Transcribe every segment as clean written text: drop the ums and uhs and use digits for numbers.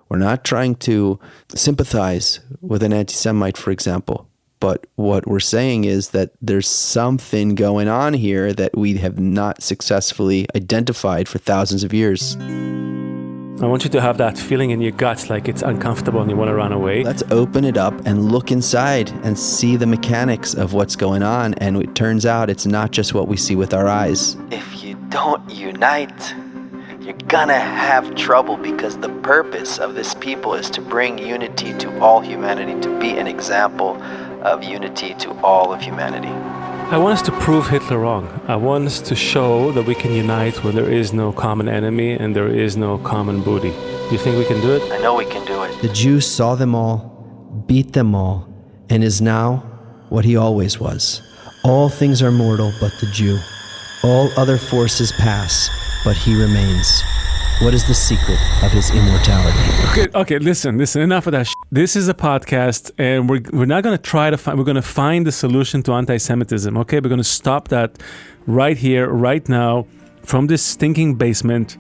We're not trying to sympathize with an anti-Semite, for example. But what we're saying is that there's something going on here that we have not successfully identified for thousands of years. I want you to have that feeling in your guts, like it's uncomfortable and you want to run away. Let's open it up and look inside and see the mechanics of what's going on. And it turns out it's not just what we see with our eyes. If you don't unite, you're gonna have trouble, because the purpose of this people is to bring unity to all humanity, to be an example of unity to all of humanity. I want us to prove Hitler wrong. I want us to show that we can unite when there is no common enemy and there is no common booty. You think we can do it? I know we can do it. The Jew saw them all, beat them all, and is now what he always was. All things are mortal but the Jew. All other forces pass, but he remains. What is the secret of his immortality? Okay, listen, enough of that shit. This is a podcast, and we're not going to try to find, we're going to find the solution to anti-Semitism, okay? We're going to stop that right here, right now, from this stinking basement.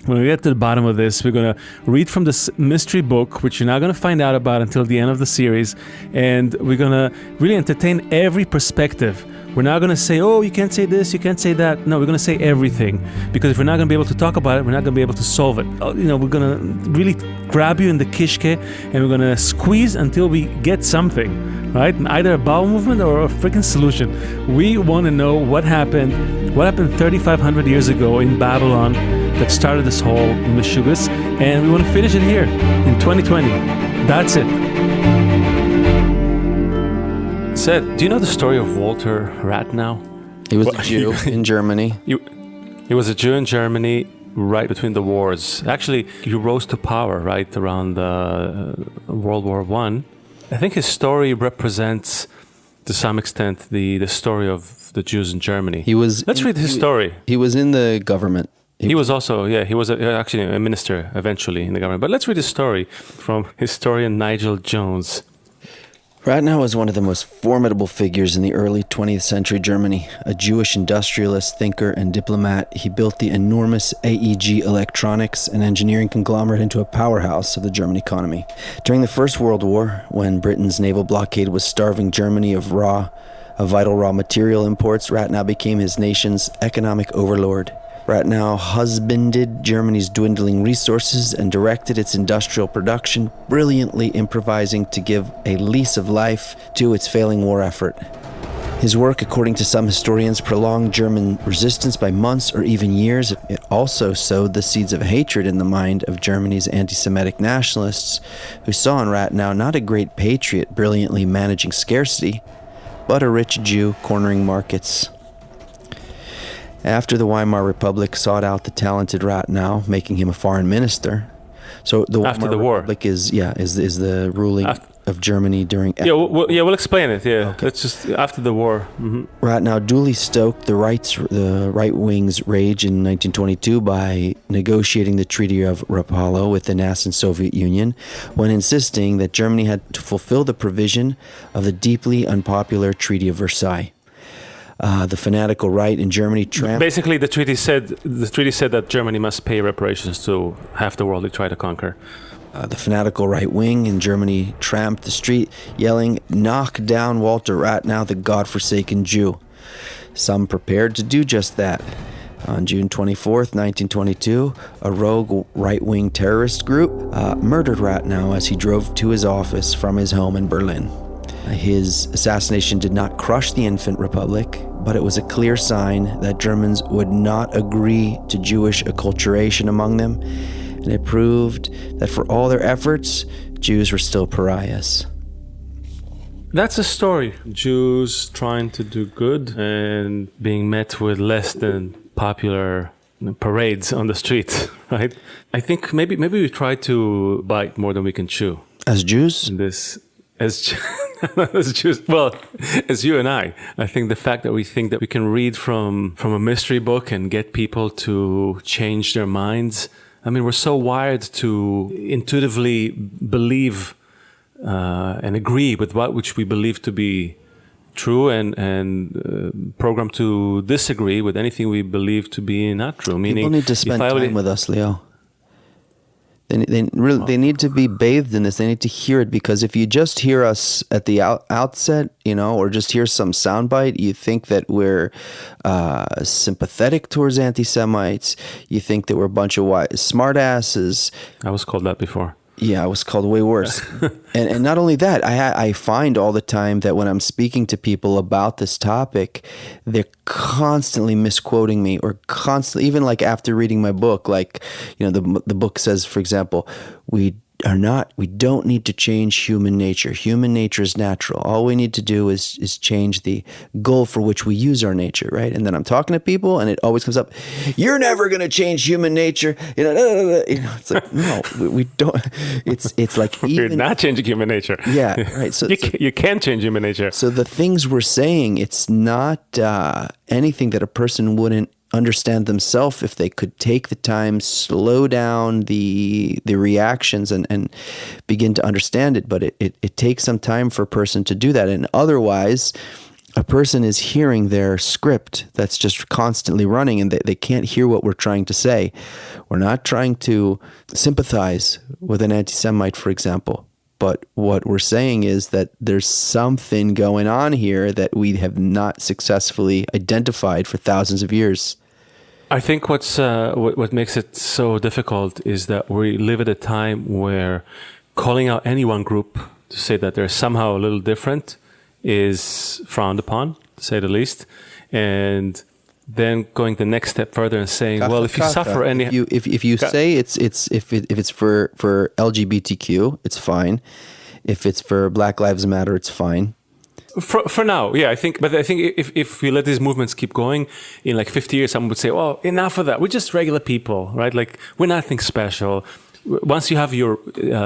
When we get to the bottom of this, we're going to read from this mystery book, which you're not going to find out about until the end of the series, and we're going to really entertain every perspective. We're not going to say, oh, you can't say this, you can't say that. No, we're going to say everything. Because if we're not going to be able to talk about it, we're not going to be able to solve it. We're going to really grab you in the kishke and we're going to squeeze until we get something, right? Either a bowel movement or a freaking solution. We want to know what happened 3,500 years ago in Babylon that started this whole mishugas. And we want to finish it here in 2020. That's it. Said, do you know the story of Walther Rathenau? He was a Jew in Germany. He was a Jew in Germany right between the wars. Actually, he rose to power right around World War I. I think his story represents, to some extent, the story of the Jews in Germany. Let's read his story. He was in the government. He was actually a minister eventually in the government. But let's read his story from historian Nigel Jones. Rathenau was one of the most formidable figures in the early 20th century Germany. A Jewish industrialist, thinker, and diplomat, he built the enormous AEG electronics and engineering conglomerate into a powerhouse of the German economy. During the First World War, when Britain's naval blockade was starving Germany of vital raw material imports, Rathenau became his nation's economic overlord. Rathenau husbanded Germany's dwindling resources and directed its industrial production, brilliantly improvising to give a lease of life to its failing war effort. His work, according to some historians, prolonged German resistance by months or even years. It also sowed the seeds of hatred in the mind of Germany's anti-Semitic nationalists, who saw in Rathenau not a great patriot brilliantly managing scarcity, but a rich Jew cornering markets. After the Weimar Republic sought out the talented Rathenau, making him a foreign minister. So the Weimar Republic is the ruling of Germany during... We'll explain it, yeah. Okay. It's just after the war. Mm-hmm. Rathenau duly stoked the right wing's rage in 1922 by negotiating the Treaty of Rapallo with the nascent Soviet Union, when insisting that Germany had to fulfill the provision of the deeply unpopular Treaty of Versailles. The fanatical right in Germany Basically, the treaty said that Germany must pay reparations to half the world they try to conquer. The fanatical right wing in Germany tramped the street, yelling, "Knock down Walther Rathenau, the godforsaken Jew." Some prepared to do just that. On June 24th, 1922, a rogue right-wing terrorist group murdered Rathenau as he drove to his office from his home in Berlin. His assassination did not crush the infant republic, but it was a clear sign that Germans would not agree to Jewish acculturation among them, and it proved that for all their efforts, Jews were still pariahs. That's a story. Jews trying to do good and being met with less than popular parades on the street, right? I think maybe we try to bite more than we can chew. As Jews? As Jews, well, as you and I think the fact that we think that we can read from a mystery book and get people to change their minds. I mean, we're so wired to intuitively believe and agree with which we believe to be true, and programmed to disagree with anything we believe to be not true. Meaning, people need to spend time with us, Leo. They need to be bathed in this. They need to hear it, because if you just hear us at the outset, or just hear some soundbite, you think that we're sympathetic towards anti-Semites. You think that we're a bunch of smartasses. I was called that before. Yeah, I was called way worse. and not only that, I find all the time that when I'm speaking to people about this topic, they're constantly misquoting me, or constantly, even like after reading my book, like, the book says, for example, we don't need to change human nature. Human nature is natural. All we need to do is change the goal for which we use our nature, right? And then I'm talking to people, and it always comes up, you're never going to change human nature. It's like, no, we don't. It's like, we're not changing human nature. Yeah, right. So you can't change human nature. So the things we're saying, it's not anything that a person wouldn't understand themselves if they could take the time, slow down the reactions, and begin to understand it. But it takes some time for a person to do that. And otherwise, a person is hearing their script that's just constantly running, and they can't hear what we're trying to say. We're not trying to sympathize with an anti-Semite, for example. But what we're saying is that there's something going on here that we have not successfully identified for thousands of years. I think what makes it so difficult is that we live at a time where calling out any one group to say that they're somehow a little different is frowned upon, to say the least. And then going the next step further and saying, well, if you suffer any, if you say if it's for LGBTQ, it's fine. If it's for Black Lives Matter, it's fine. For now, yeah, I think if we let these movements keep going, in like 50 years, someone would say, well, enough of that. We're just regular people, right? Like, we're nothing special. Once you have your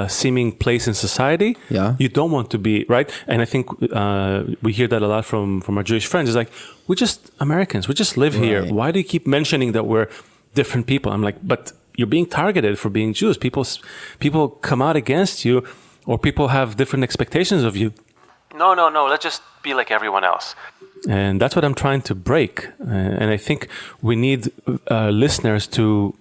seeming place in society, you don't want to be, right? And I think we hear that a lot from our Jewish friends. It's like, we're just Americans. We just live here. Why do you keep mentioning that we're different people? I'm like, but you're being targeted for being Jews. People come out against you, or people have different expectations of you. No, let's just be like everyone else. And that's what I'm trying to break. And I think we need listeners to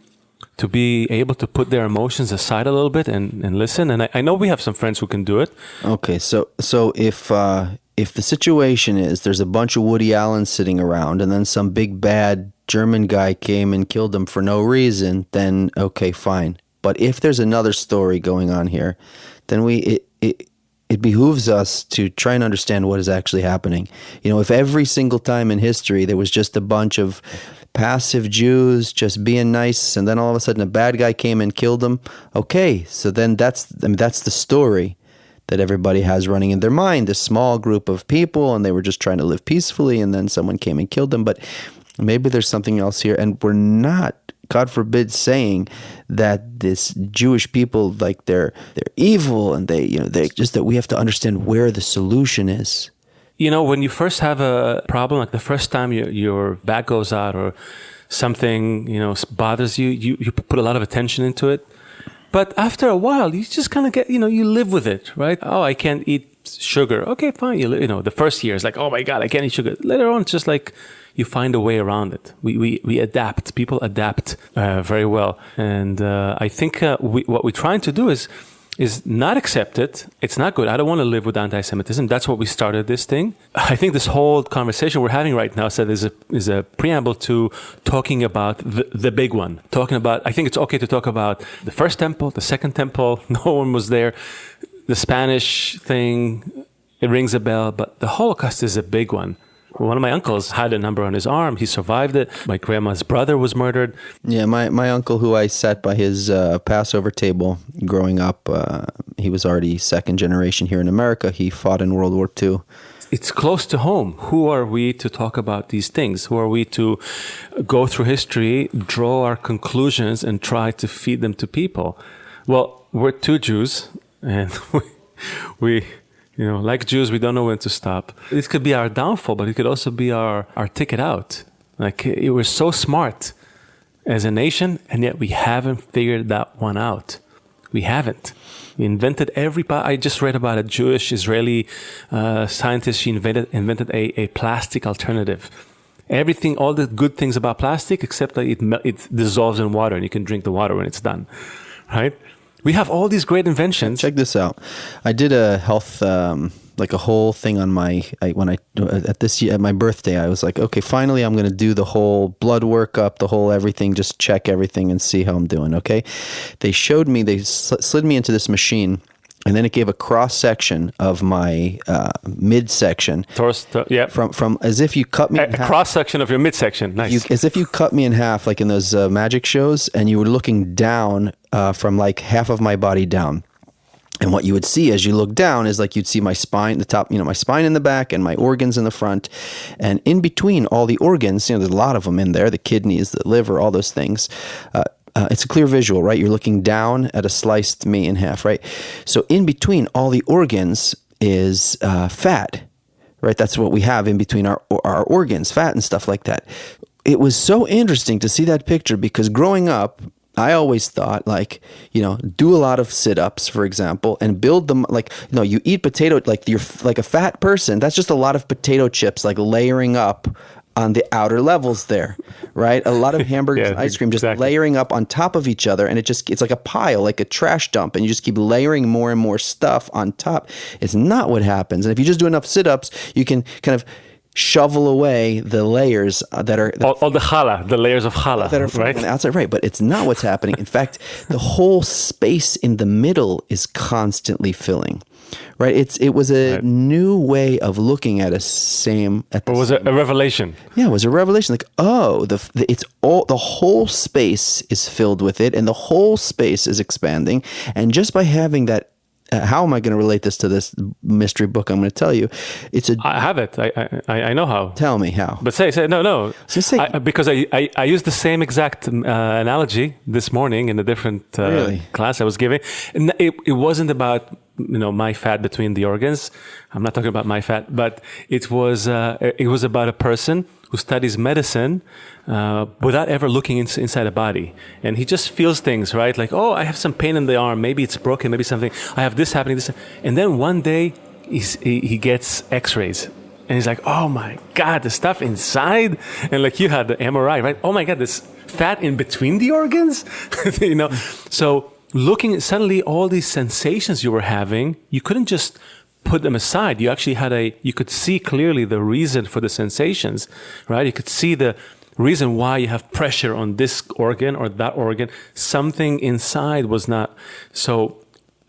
be able to put their emotions aside a little bit and listen. And I know we have some friends who can do it. Okay, so if the situation is there's a bunch of Woody Allens sitting around, and then some big bad German guy came and killed them for no reason, then okay, fine. But if there's another story going on here, then it behooves us to try and understand what is actually happening. If every single time in history there was just a bunch of passive Jews just being nice, and then all of a sudden a bad guy came and killed them, okay, so then that's the story that everybody has running in their mind, this small group of people, and they were just trying to live peacefully, and then someone came and killed them. But maybe there's something else here, and we're not, God forbid, saying that this Jewish people, like they're evil, and they just, that we have to understand where the solution is. When you first have a problem, like the first time your back goes out or something, bothers you, you put a lot of attention into it. But after a while, you just kind of get, you live with it, right? Oh, I can't eat sugar. Okay, fine. The first year is like, oh my God, I can't eat sugar. Later on, it's just like you find a way around it. We adapt. People adapt very well. And I think what we're trying to do is not accept it. It's not good. I don't want to live with anti-Semitism. That's what we started this thing. I think this whole conversation we're having right now is a preamble to talking about the big one. I think it's okay to talk about the first temple, the second temple. No one was there. The Spanish thing, it rings a bell, but the Holocaust is a big one. One of my uncles had a number on his arm. He survived it. My grandma's brother was murdered. Yeah, my uncle, who I sat by his Passover table growing up, he was already second generation here in America. He fought in World War II. It's close to home. Who are we to talk about these things? Who are we to go through history, draw our conclusions, and try to feed them to people? Well, we're two Jews, and we like Jews, we don't know when to stop. This could be our downfall, but it could also be our ticket out. Like, we're so smart as a nation, and yet we haven't figured that one out. We haven't. We invented I just read about a Jewish Israeli scientist. She invented a plastic alternative. Everything, all the good things about plastic, except that it dissolves in water, and you can drink the water when it's done, right? We have all these great inventions. Check this out. I did a health, like a whole thing on at my birthday. I was like, okay, finally I'm going to do the whole blood workup, the whole everything, just check everything and see how I'm doing. Okay. They slid me into this machine. And then it gave a cross section of my midsection. Yeah. From as if you cut me in half. Cross section of your midsection. Nice. As if you cut me in half, like in those magic shows, and you were looking down from like half of my body down. And what you would see as you look down is like you'd see my spine, the top, my spine in the back and my organs in the front. And in between all the organs, there's a lot of them in there, the kidneys, the liver, all those things. It's a clear visual, right? You're looking down at a sliced me in half, right? So in between all the organs is fat, right? That's what we have in between our organs, fat and stuff like that. It was so interesting to see that picture because growing up, I always thought do a lot of sit-ups, for example, and build them you eat potato, like you're like a fat person. That's just a lot of potato chips, like layering up on the outer levels there, right? A lot of hamburgers and ice cream just layering up on top of each other. And it's like a pile, like a trash dump. And you just keep layering more and more stuff on top. It's not what happens. And if you just do enough sit-ups, you can kind of shovel away the layers that are... all the challah, the layers of challah, that are right? On the outside, right. But it's not what's happening. In fact, the whole space in the middle is constantly filling. Right, it was a new way of looking at a same. It was a revelation. Yeah, it was a revelation. Like, the whole space is filled with it, and the whole space is expanding. And just by having that, how am I going to relate this to this mystery book? I'm going to tell you. I have it. I know how. Tell me how. But say no. Because I used the same exact analogy this morning in a different class I was giving. And it wasn't about my fat between the organs. I'm not talking about my fat, but it was about a person who studies medicine without ever looking inside a body. And he just feels things, right? Like, oh, I have some pain in the arm. Maybe it's broken, maybe something. I have this happening, this. And then one day he gets x-rays. And he's like, oh my God, the stuff inside. And like you had the MRI, right? Oh my God, this fat in between the organs, So looking at suddenly all these sensations you were having, you couldn't just put them aside. You actually you could see clearly the reason for the sensations, right? You could see the reason why you have pressure on this organ or that organ. Something inside was not. So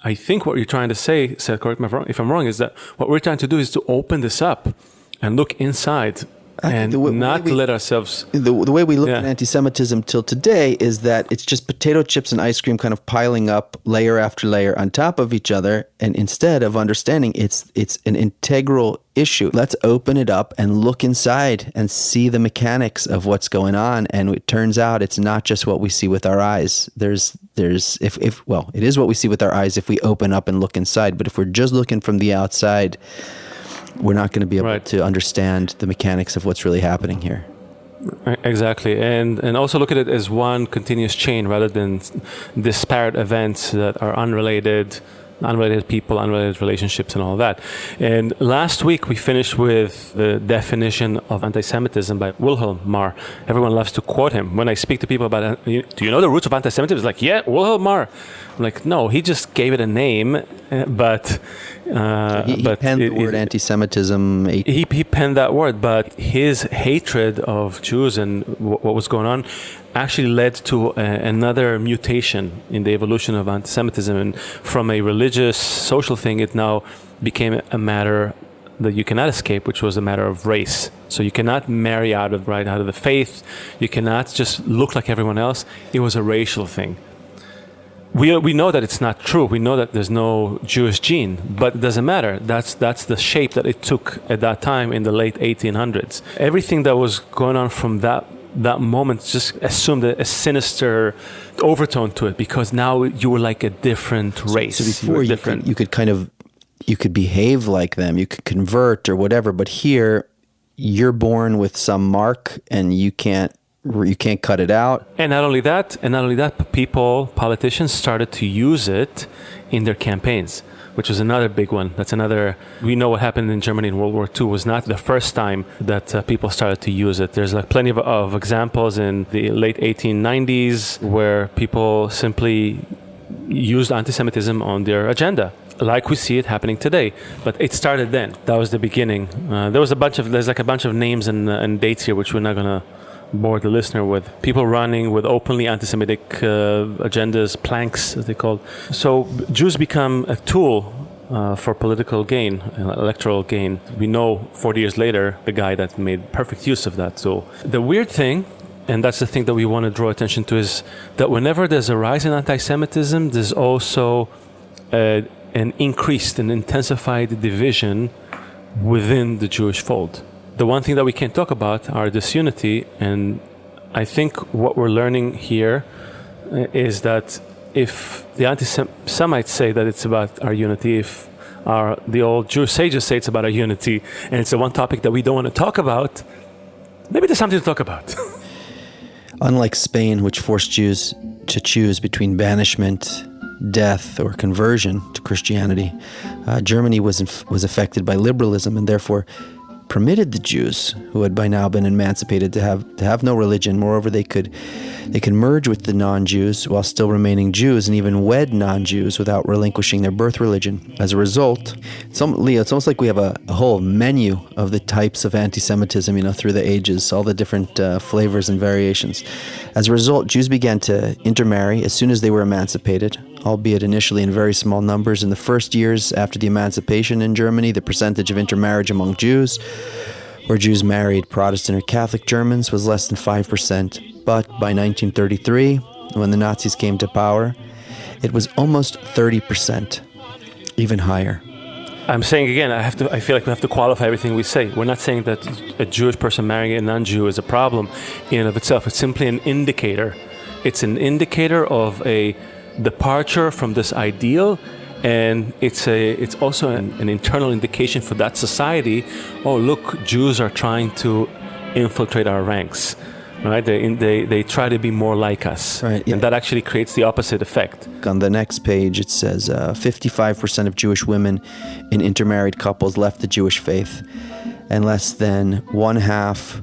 I think what you're trying to say, Seth, correct me if I'm wrong, is that what we're trying to do is to open this up and look inside. And let ourselves... The way we look at anti-Semitism till today is that it's just potato chips and ice cream kind of piling up layer after layer on top of each other. And instead of understanding it's an integral issue, let's open it up and look inside and see the mechanics of what's going on. And it turns out it's not just what we see with our eyes. It is what we see with our eyes if we open up and look inside. But if we're just looking from the outside, we're not going to be able to understand the mechanics of what's really happening here. Exactly. And also look at it as one continuous chain rather than disparate events that are unrelated people, unrelated relationships and all that. And last week we finished with the definition of anti-Semitism by Wilhelm Marr. Everyone loves to quote him. When I speak to people about, do you know the roots of anti-Semitism? It's like, yeah, Wilhelm Marr. I'm like, no, he just gave it a name, but... he penned the word anti-Semitism. He penned that word, but his hatred of Jews and what was going on actually led to another mutation in the evolution of anti-Semitism. And from a religious, social thing, it now became a matter that you cannot escape, which was a matter of race. So you cannot marry out of the faith. You cannot just look like everyone else. It was a racial thing. We know that it's not true. We know that there's no Jewish gene, but it doesn't matter. That's the shape that it took at that time in the late 1800s. Everything that was going on from that moment just assumed a sinister overtone to it, because now you were like a different race. So before you could behave like them, you could convert or whatever, but here you're born with some mark and you can't cut it out. And not only that, politicians started to use it in their campaigns, which was another big one. We know what happened in Germany in World War II was not the first time that people started to use it. There's plenty of examples in the late 1890s where people simply used anti-Semitism on their agenda, like we see it happening today. But it started then. That was the beginning. There's a bunch of names and dates here, which we're not going to bore the listener with. People running with openly anti-Semitic agendas, planks, as they call. So Jews become a tool for political gain, electoral gain. We know 40 years later the guy that made perfect use of that tool. The weird thing, and that's the thing that we want to draw attention to, is that whenever there's a rise in anti-Semitism, there's also an increased and intensified division within the Jewish fold. The one thing that we can't talk about are disunity, and I think what we're learning here is that if the anti-Semites say that it's about our unity, if the old Jewish sages say it's about our unity, and it's the one topic that we don't want to talk about, maybe there's something to talk about. Unlike Spain, which forced Jews to choose between banishment, death, or conversion to Christianity, Germany was affected by liberalism and therefore permitted the Jews, who had by now been emancipated, to have no religion. Moreover, they could merge with the non-Jews while still remaining Jews, and even wed non-Jews without relinquishing their birth religion. As a result, it's almost like we have a whole menu of the types of anti-Semitism, through the ages, all the different flavors and variations. As a result, Jews began to intermarry as soon as they were emancipated, albeit initially in very small numbers. In the first years after the emancipation in Germany, the percentage of intermarriage among Jews, where Jews married Protestant or Catholic Germans, was less than 5%. But by 1933, when the Nazis came to power, it was almost 30%, even higher. I'm saying again, I feel like we have to qualify everything we say. We're not saying that a Jewish person marrying a non-Jew is a problem in and of itself. It's simply an indicator. It's an indicator of a departure from this ideal, and it's also an internal indication for that society. Oh, look, Jews are trying to infiltrate our ranks, right? They try to be more like us, right? Yeah. And that actually creates the opposite effect. On the next page, it says 55% of Jewish women in intermarried couples left the Jewish faith, and less than one half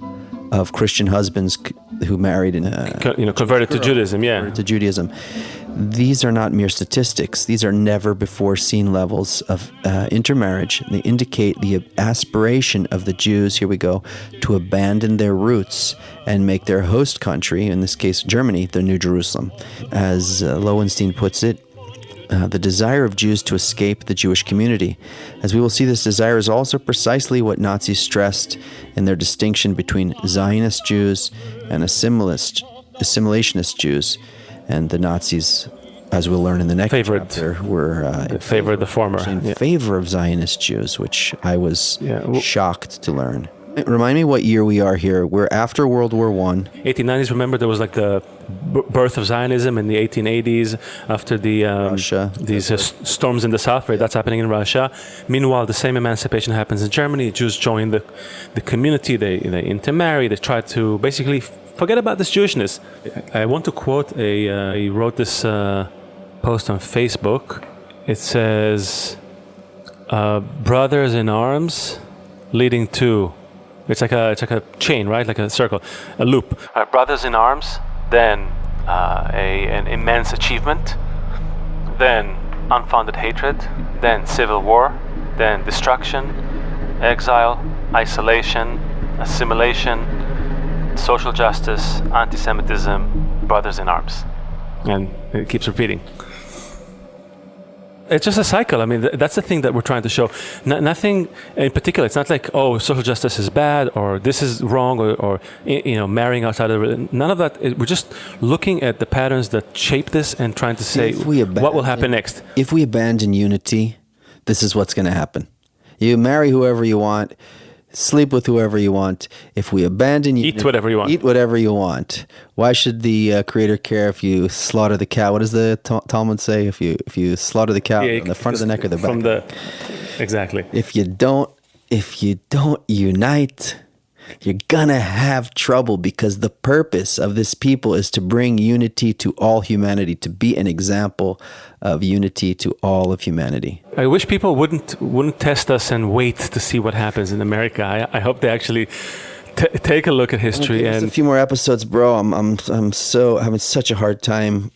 of Christian husbands who married in converted to Judaism, to Judaism. These are not mere statistics. These are never before seen levels of intermarriage. They indicate the aspiration of the Jews, here we go, to abandon their roots and make their host country, in this case Germany, their New Jerusalem. As Lowenstein puts it, the desire of Jews to escape the Jewish community. As we will see, this desire is also precisely what Nazis stressed in their distinction between Zionist Jews and assimilationist Jews. And the Nazis, as we'll learn in the next chapter, were in favor of the former. In favor of Zionist Jews, which I was shocked to learn. Remind me what year we are here. We're after World War I. 1890s, remember there was like the birth of Zionism in the 1880s after these storms in the south, right? That's happening in Russia. Meanwhile, the same emancipation happens in Germany. Jews join the community, they intermarry, they try to basically forget about this Jewishness. I want to quote he wrote this post on Facebook. It says, brothers in arms leading to... It's like a chain, right? Like a circle, a loop. Brothers in arms, then an immense achievement, then unfounded hatred, then civil war, then destruction, exile, isolation, assimilation, social justice, anti-Semitism, brothers in arms. And it keeps repeating. It's just a cycle. I mean, that's the thing that we're trying to show. Nothing in particular. It's not like, oh, social justice is bad or this is wrong or marrying outside of it. None of that. We're just looking at the patterns that shape this and trying to say what will happen next. If we abandon unity, this is what's going to happen. You marry whoever you want. Sleep with whoever you want. If we abandon you, eat whatever you want. Eat whatever you want. Why should the Creator care if you slaughter the cow? What does the Talmud say? If you slaughter the cow on the front of the neck or the back? Exactly. If you don't unite, you're gonna have trouble, because the purpose of this people is to bring unity to all humanity, to be an example of unity to all of humanity. I wish people wouldn't test us and wait to see what happens in America. I hope they actually take a look at history. And a few more episodes, bro. I'm having such a hard time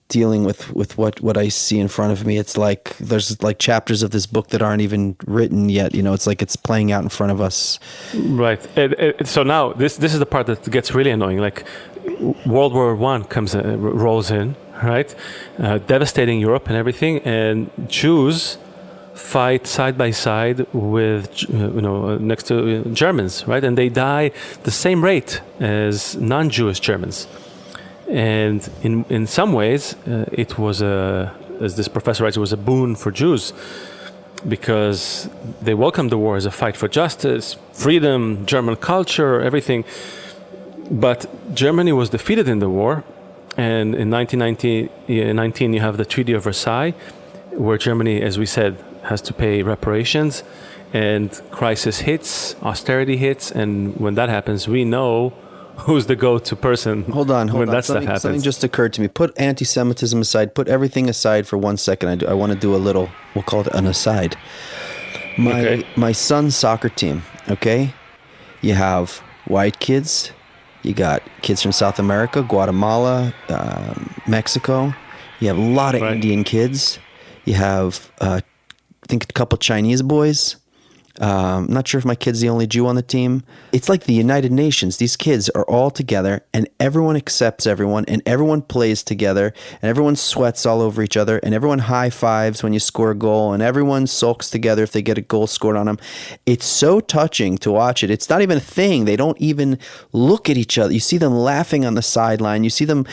dealing with what I see in front of me. It's like there's like chapters of this book that aren't even written yet. It's like it's playing out in front of us. Right. So now this is the part that gets really annoying. Like World War I rolls in, right? Devastating Europe and everything, and Jews fight side by side with next to Germans, right? And they die the same rate as non-Jewish Germans. And in some ways, it was as this professor writes, it was a boon for Jews because they welcomed the war as a fight for justice, freedom, German culture, everything. But Germany was defeated in the war, and in 1919 you have the Treaty of Versailles, where Germany, as we said, has to pay reparations, and crisis hits, austerity hits, and when that happens, we know who's the go-to person. Hold on. When that stuff happens. Something just occurred to me. Put anti-Semitism aside. Put everything aside for 1 second. I want to do a little, we'll call it an aside. My son's soccer team, okay? You have white kids. You got kids from South America, Guatemala, Mexico. You have a lot of Indian kids. You have, I think, a couple Chinese boys. I'm not sure if my kid's the only Jew on the team. It's like the United Nations. These kids are all together, and everyone accepts everyone, and everyone plays together, and everyone sweats all over each other, and everyone high fives when you score a goal, and everyone sulks together if they get a goal scored on them. It's so touching to watch it. It's not even a thing. They don't even look at each other. You see them laughing on the sideline. You see them,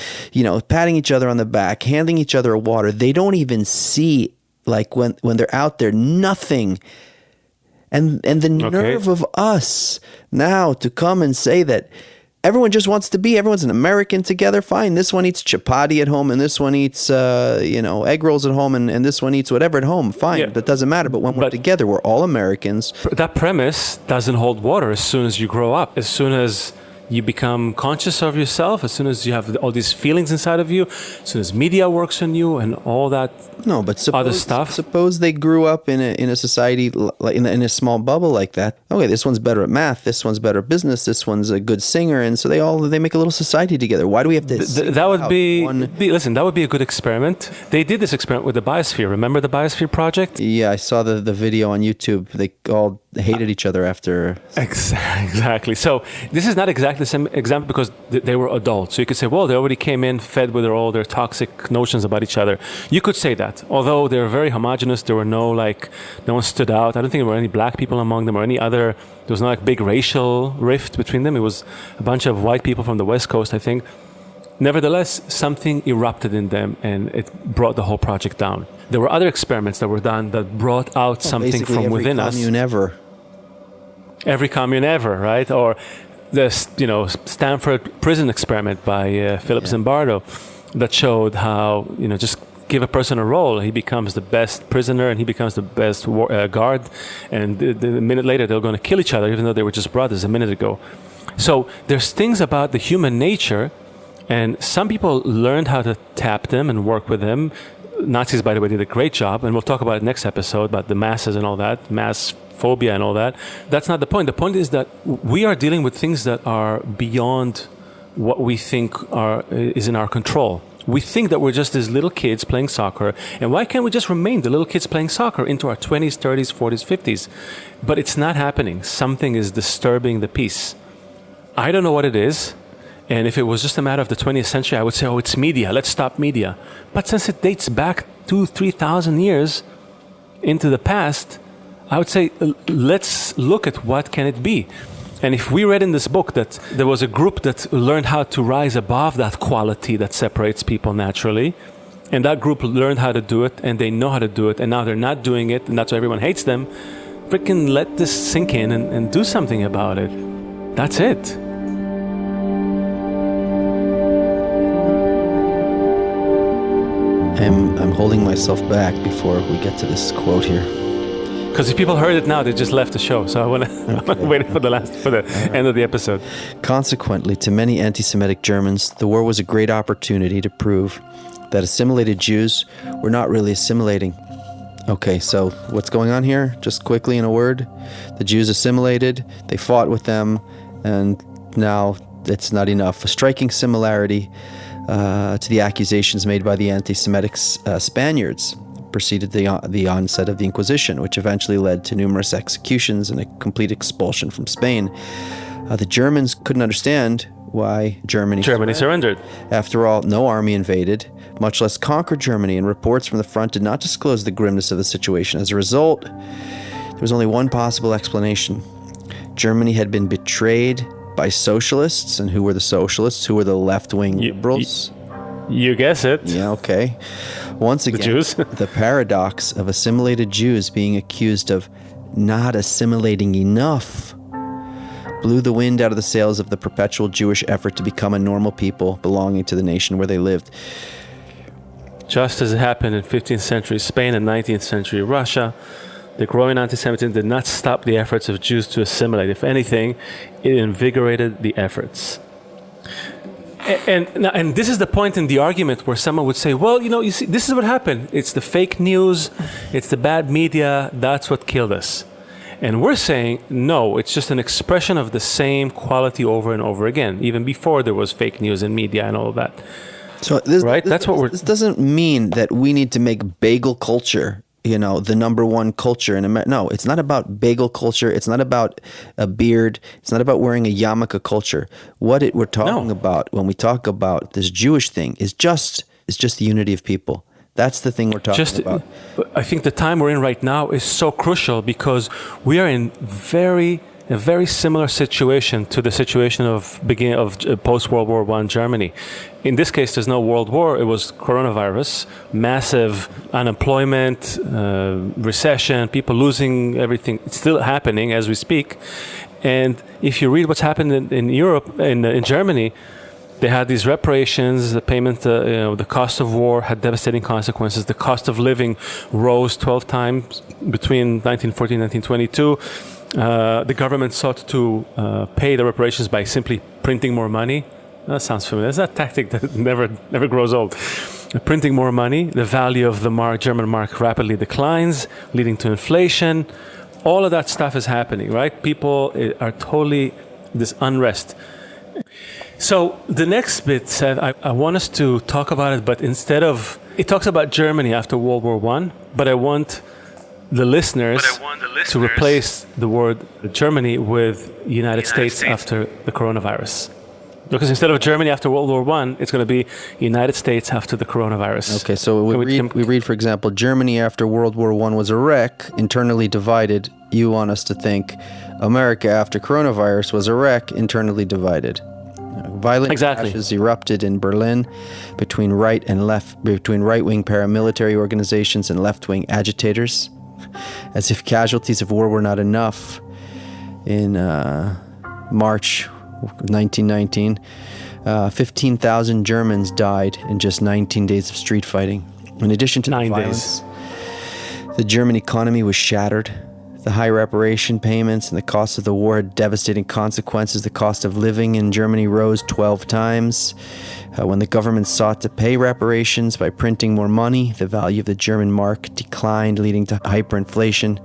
patting each other on the back, handing each other water. They don't even see, like when they're out there, nothing. And the nerve of us now to come and say that everyone just wants to be, everyone's an American together. Fine, this one eats chapati at home, and this one eats, egg rolls at home, and this one eats whatever at home. Fine, that doesn't matter. But when we're together, we're all Americans. That premise doesn't hold water as soon as you grow up. As soon as you become conscious of yourself, as soon as you have all these feelings inside of you, as soon as media works on you and all that other stuff. Suppose they grew up in a society, like in a small bubble like that. Okay, this one's better at math, this one's better at business, this one's a good singer, and so they make a little society together. Why do we have to that would listen, that would be a good experiment. They did this experiment with the biosphere. Remember the Biosphere Project? Yeah, I saw the video on YouTube. They all hated each other after. Exactly. So this is not exactly the same example because they were adults. So you could say, well, they already came in fed with all their toxic notions about each other. You could say that. Although they were very homogenous, there were no one stood out. I don't think there were any black people among them or any other. There was no big racial rift between them. It was a bunch of white people from the West Coast, I think. Nevertheless, something erupted in them and it brought the whole project down. There were other experiments that were done that brought out something from within us. Every commune ever, right? Or the Stanford prison experiment by Philip Zimbardo that showed how just give a person a role, he becomes the best prisoner and he becomes the best guard, and a minute later they're going to kill each other even though they were just brothers a minute ago. So there's things about the human nature, and some people learned how to tap them and work with them. Nazis, by the way, did a great job, and we'll talk about it next episode about the masses and all that, mass phobia and all that. That's not the point. The point is that we are dealing with things that are beyond what we think is in our control. We think that we're just these little kids playing soccer, and why can't we just remain the little kids playing soccer into our 20s, 30s, 40s, 50s? But it's not happening. Something is disturbing the peace. I don't know what it is. And if it was just a matter of the 20th century, I would say, it's media. Let's stop media. But since it dates back 2,000-3,000 years into the past, I would say, let's look at what can it be. And if we read in this book that there was a group that learned how to rise above that quality that separates people naturally, and that group learned how to do it, and they know how to do it, and now they're not doing it, and that's why everyone hates them, freaking let this sink in and do something about it. That's it. I'm holding myself back before we get to this quote here. Because if people heard it now, they just left the show. So I want to wait for the end of the episode. Consequently, to many anti-Semitic Germans, the war was a great opportunity to prove that assimilated Jews were not really assimilating. Okay, so what's going on here? Just quickly in a word, the Jews assimilated, they fought with them, and now it's not enough. A striking similarity to the accusations made by the anti-Semitic Spaniards preceded the onset of the Inquisition, which eventually led to numerous executions and a complete expulsion from Spain. The Germans couldn't understand why Germany surrendered. After all, no army invaded, much less conquered Germany, and reports from the front did not disclose the grimness of the situation. As a result, there was only one possible explanation. Germany had been betrayed by socialists. And who were the socialists? Who were the left-wing liberals? You guess it. Yeah, okay. Once again, the Jews. The paradox of assimilated Jews being accused of not assimilating enough blew the wind out of the sails of the perpetual Jewish effort to become a normal people belonging to the nation where they lived. Just as it happened in 15th century Spain and 19th century Russia, the growing anti-Semitism did not stop the efforts of Jews to assimilate. If anything, it invigorated the efforts. And this is the point in the argument where someone would say, well, you see, this is what happened. It's the fake news, it's the bad media, that's what killed us. And we're saying, no, it's just an expression of the same quality over and over again, even before there was fake news and media and all of that. So this doesn't mean that we need to make bagel culture the number one culture in America. No, it's not about bagel culture. It's not about a beard. It's not about wearing a yarmulke culture. What we're talking about when we talk about this Jewish thing is just the unity of people. That's the thing we're talking about. I think the time we're in right now is so crucial because we are in a very similar situation to the situation of post-World War I Germany. In this case, there's no world war. It was coronavirus, massive unemployment, recession, people losing everything. It's still happening as we speak. And if you read what's happened in Europe, in Germany, they had these reparations, the payment, the cost of war had devastating consequences. The cost of living rose 12 times between 1914 and 1922. The government sought to pay the reparations by simply printing more money. That sounds familiar. It's a tactic that never grows old. Printing more money, the value of the German mark rapidly declines, leading to inflation. All of that stuff is happening, right? People are totally this unrest. So the next bit said, I want us to talk about it, but instead of, it talks about Germany after World War I, but I want the listeners to replace the word Germany with United States after the coronavirus. Because instead of Germany after World War I, it's going to be United States after the coronavirus. Okay, so we read, for example, Germany after World War I was a wreck, internally divided. You want us to think America after coronavirus was a wreck, internally divided. Violent clashes erupted in Berlin between right-wing paramilitary organizations and left-wing agitators. As if casualties of war were not enough, in March 1919, 15,000 Germans died in just 19 days of street fighting. In addition to the violence, the German economy was shattered. The high reparation payments and the cost of the war had devastating consequences. The cost of living in Germany rose 12 times. When the government sought to pay reparations by printing more money, the value of the German mark declined, leading to hyperinflation.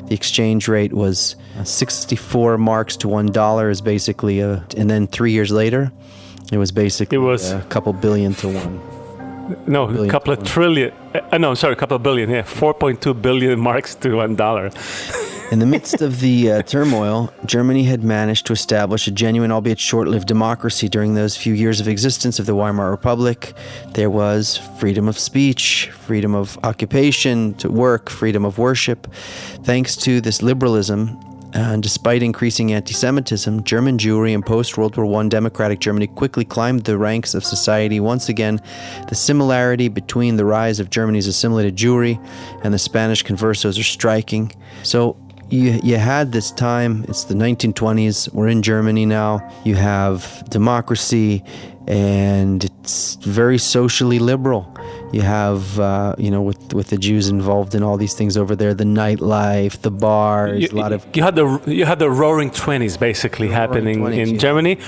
The exchange rate was 64 marks to $1 is basically and then 3 years later, it was basically a couple billion to one. No, a couple of trillion. A couple of billion. Yeah, 4.2 billion marks to $1. In the midst of the turmoil, Germany had managed to establish a genuine, albeit short-lived democracy. During those few years of existence of the Weimar Republic, there was freedom of speech, freedom of occupation, to work, freedom of worship. Thanks to this liberalism, and despite increasing anti-Semitism, German Jewry in post-World War I democratic Germany quickly climbed the ranks of society. Once again, the similarity between the rise of Germany's assimilated Jewry and the Spanish conversos are striking. So you had this time, it's the 1920s, we're in Germany now, you have democracy, and it's very socially liberal. You have, with the Jews involved in all these things over there, the nightlife, the bars, a lot of... You had the roaring 20s basically happening in Germany.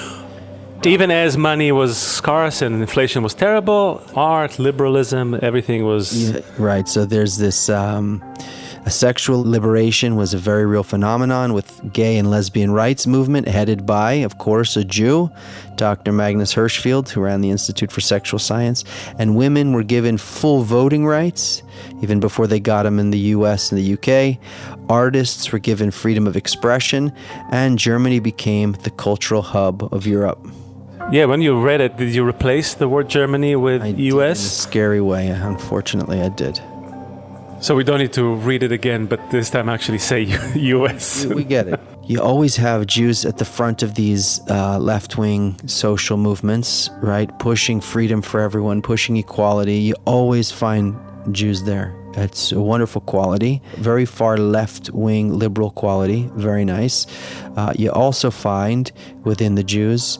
Even as money was scarce and inflation was terrible, art, liberalism, everything was... Yeah, right, so there's this Sexual liberation was a very real phenomenon with gay and lesbian rights movement headed by, of course, a Jew, Dr. Magnus Hirschfeld, who ran the Institute for Sexual Science. And women were given full voting rights, even before they got them in the US and the UK. Artists were given freedom of expression, and Germany became the cultural hub of Europe. Yeah, when you read it, did you replace the word Germany with I did, US? in a scary way. Unfortunately, I did. So we don't need to read it again, but this time actually say US. We get it. You always have Jews at the front of these left-wing social movements, right? Pushing freedom for everyone, pushing equality. You always find Jews there. It's a wonderful quality, very far left-wing liberal quality, very nice. You also find within the Jews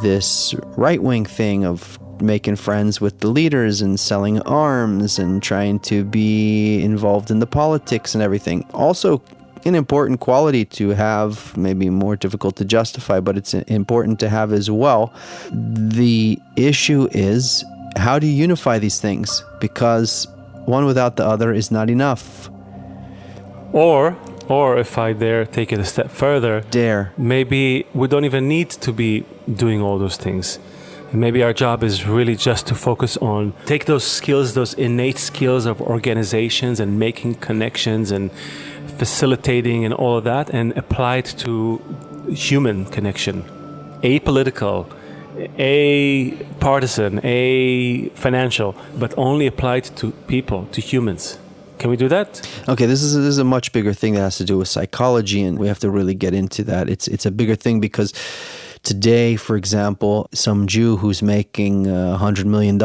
this right-wing thing of making friends with the leaders and selling arms and trying to be involved in the politics and everything. Also an important quality to have, maybe more difficult to justify, but it's important to have as well. The issue is, how do you unify these things? Because one without the other is not enough. Or if I dare take it a step further, maybe we don't even need to be doing all those things. Maybe our job is really just to focus on, take those skills, those innate skills of organizations and making connections and facilitating and all of that, and apply it to human connection, apolitical, partisan, financial, but only applied to people, to humans. Can we do that? Okay, this is a much bigger thing that has to do with psychology, and we have to really get into that. It's a bigger thing because today, for example, some Jew who's making $100 million,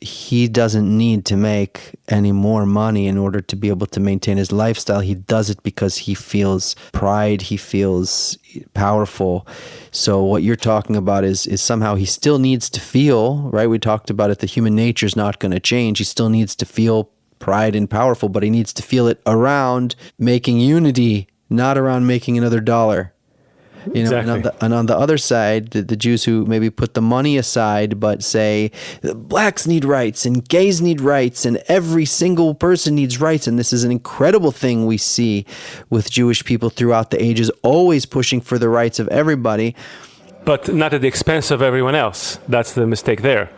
he doesn't need to make any more money in order to be able to maintain his lifestyle. He does it because he feels pride, he feels powerful. So what you're talking about is somehow he still needs to feel, right? We talked about it, the human nature is not going to change. He still needs to feel pride and powerful, but he needs to feel it around making unity, not around making another dollar. You know, exactly. and on the other side, the Jews who maybe put the money aside, but say blacks need rights and gays need rights and every single person needs rights. And this is an incredible thing we see with Jewish people throughout the ages, always pushing for the rights of everybody. But not at the expense of everyone else. That's the mistake there.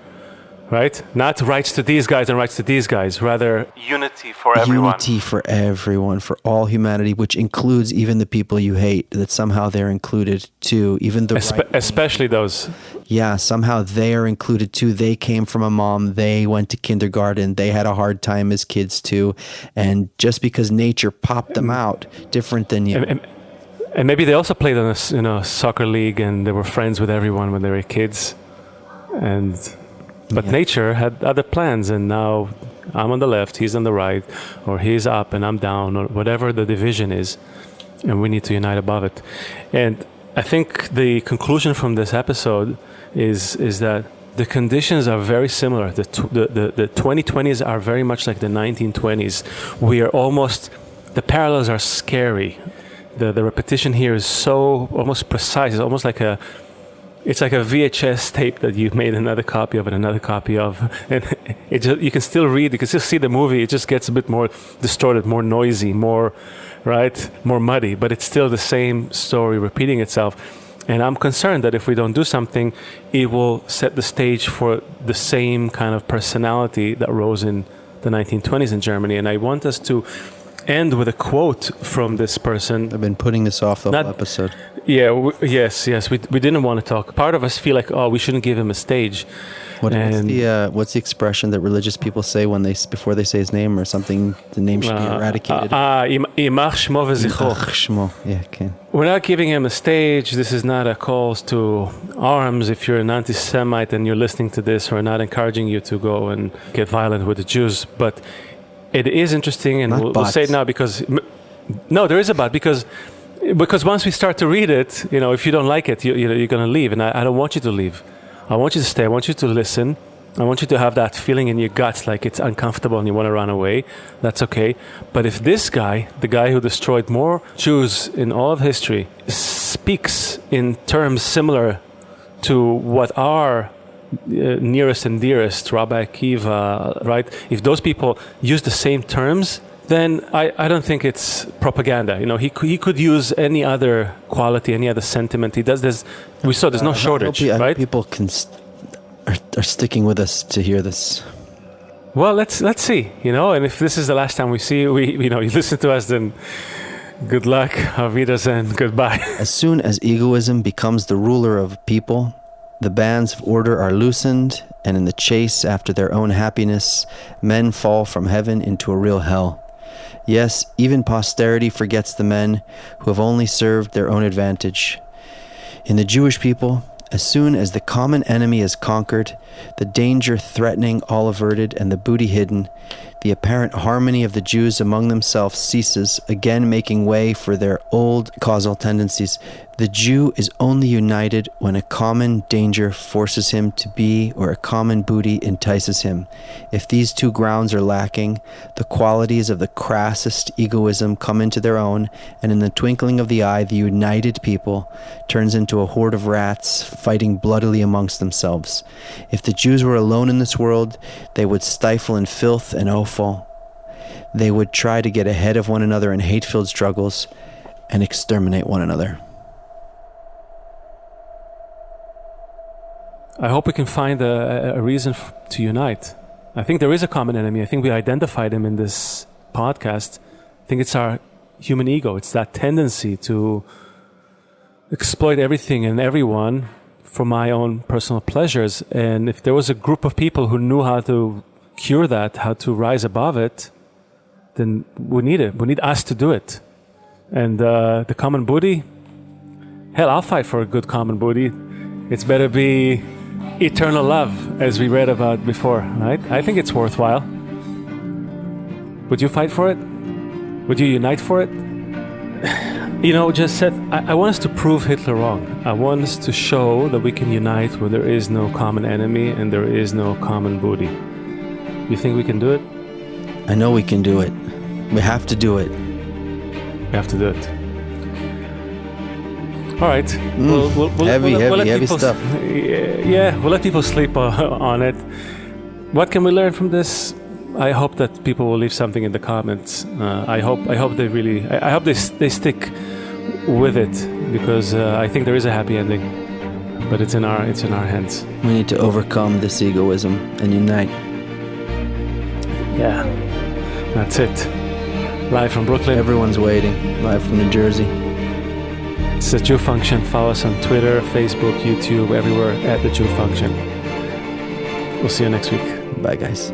Right? Not rights to these guys and rights to these guys, rather unity for everyone. Unity for everyone, for all humanity, which includes even the people you hate, that somehow they're included too. Even the especially those. Yeah, somehow they are included too. They came from a mom, they went to kindergarten, they had a hard time as kids too. And just because nature popped them out, different than you. And maybe they also played on a soccer league and they were friends with everyone when they were kids. But nature had other plans, and now I'm on the left, he's on the right, or he's up and I'm down, or whatever the division is, and we need to unite above it. And I think the conclusion from this episode is that the conditions are very similar. The 2020s are very much like the 1920s. We are almost, the parallels are scary. The repetition here is so almost precise. It's almost like it's like a VHS tape that you've made another copy of and another copy of. And you can still read, you can still see the movie. It just gets a bit more distorted, more noisy, more muddy, but it's still the same story repeating itself. And I'm concerned that if we don't do something, it will set the stage for the same kind of personality that rose in the 1920s in Germany. And I want us to end with a quote from this person. I've been putting this off the whole episode. Yeah, yes. We didn't want to talk. Part of us feel like, we shouldn't give him a stage. What's the expression that religious people say before they say his name or something? The name should be eradicated. Imach shmo v'zichro. Yeah, okay. We're not giving him a stage. This is not a call to arms. If you're an anti-Semite and you're listening to this, we're not encouraging you to go and get violent with the Jews. But it is interesting, and we'll say it now because... No, there is a but, because once we start to read it, if you don't like it, you're going to leave. And I don't want you to leave. I want you to stay. I want you to listen. I want you to have that feeling in your guts like it's uncomfortable and you want to run away. That's okay. But if this guy, the guy who destroyed more Jews in all of history, speaks in terms similar to what our nearest and dearest, Rabbi Akiva, right? If those people use the same terms then I don't think it's propaganda. He could use any other quality, any other sentiment. He does this. We saw there's no shortage, right? People are sticking with us to hear this. Well, let's see. And if this is the last time we see you, you listen to us, then good luck, auf Wiedersehen, goodbye. As soon as egoism becomes the ruler of people, the bands of order are loosened, and in the chase after their own happiness, men fall from heaven into a real hell. Yes, even posterity forgets the men who have only served their own advantage. In the Jewish people, as soon as the common enemy is conquered, the danger threatening all averted and the booty hidden, the apparent harmony of the Jews among themselves ceases, again making way for their old causal tendencies. The Jew is only united when a common danger forces him to be, or a common booty entices him. If these two grounds are lacking, the qualities of the crassest egoism come into their own, and in the twinkling of the eye, the united people turns into a horde of rats fighting bloodily amongst themselves. If the Jews were alone in this world, they would stifle in filth and offal. They would try to get ahead of one another in hate-filled struggles and exterminate one another. I hope we can find a reason to unite. I think there is a common enemy. I think we identified him in this podcast. I think it's our human ego. It's that tendency to exploit everything and everyone for my own personal pleasures. And if there was a group of people who knew how to cure that, how to rise above it, then we need it. We need us to do it. And the common booty, hell, I'll fight for a good common booty. It's better be eternal love, as we read about before, right? I think it's worthwhile. Would you fight for it? Would you unite for it? Just said, I want us to prove Hitler wrong. I want us to show that we can unite where there is no common enemy and there is no common booty. You think we can do it? I know we can do it. We have to do it. We have to do it. All right. We'll heavy stuff. Yeah, we'll let people sleep on it. What can we learn from this? I hope that people will leave something in the comments. I hope they really. I hope they stick with it, because I think there is a happy ending, but it's in our hands. We need to overcome this egoism and unite. Yeah, that's it. Live from Brooklyn. Everyone's waiting. Live from New Jersey. It's the Jew Function. Follow us on Twitter, Facebook, YouTube, everywhere at the Jew Function. We'll see you next week. Bye, guys.